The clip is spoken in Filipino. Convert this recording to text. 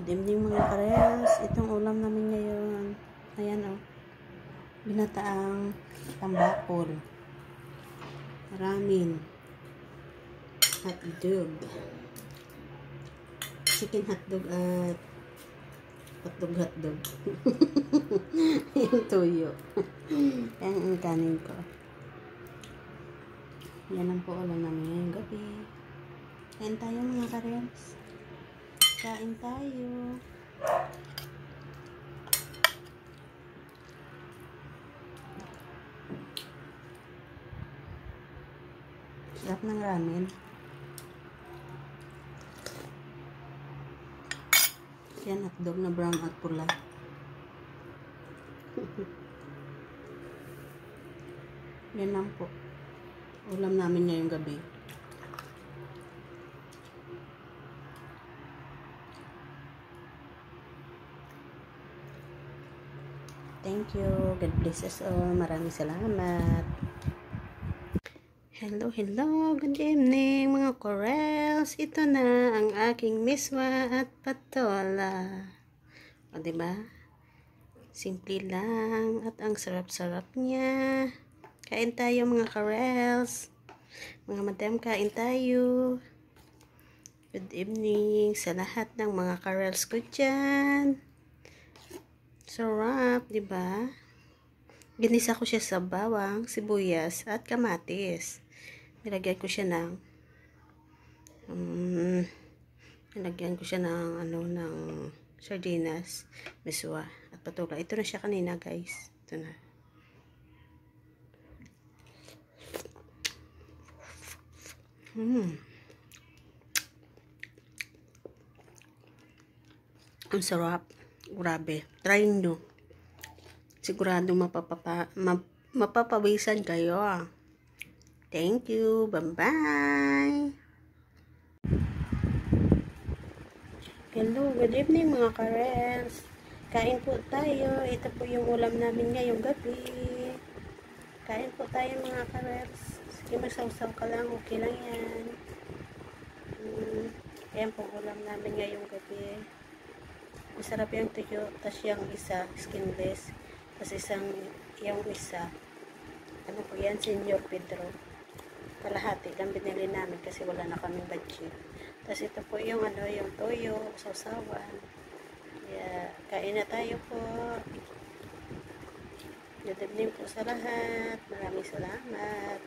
Good evening mga kares. Itong ulam namin ngayon. Ayan o. Binataang tambakol. Ramen. Hotdog. Chicken hotdog at hotdog. Yung tuyo. Yan ang kanin ko. Yan ang po ulam namin ngayong gabi. Kain tayo mga kares. Kain tayo. Sarap ng ramen. Yan, hotdog na brown at pula. Yan lang po. Ulam namin ngayong gabi. Thank you. God bless us all. Maraming salamat. Hello. Good evening mga corals. Ito na ang aking miswa at patola. O diba? Simple lang at ang sarap-sarap niya. Kain tayo mga corals. Mga madam, kain tayo. Good evening sa lahat ng mga corals ko dyan. Sarap, di ba? Ginisa ko siya sa bawang, sibuyas, at kamatis. Nilagyan ko siya ng ng sardinas, miswa, at patola. Ito na siya kanina, guys. Ito na. Ang sarap. Grabe. Try nyo. Sigurado mapapawisan kayo. Thank you. Bye-bye. Hello. Good evening mga karels. Kain po tayo. Ito po yung ulam namin ngayong gabi. Kain po tayo mga karels. Sige, masaw-saw ka lang. Okay lang yan. Yan po ulam namin ngayong gabi. Masarap yung tuyo, tas yung isa, skinless, tas yung isa, ano po yan, Senyor Pedro. Kalahati lang binili namin kasi wala na kaming budget. Tas ito po yung yung toyo, sausawan. Kaya, kain na tayo po. Good evening po sa lahat. Maraming salamat.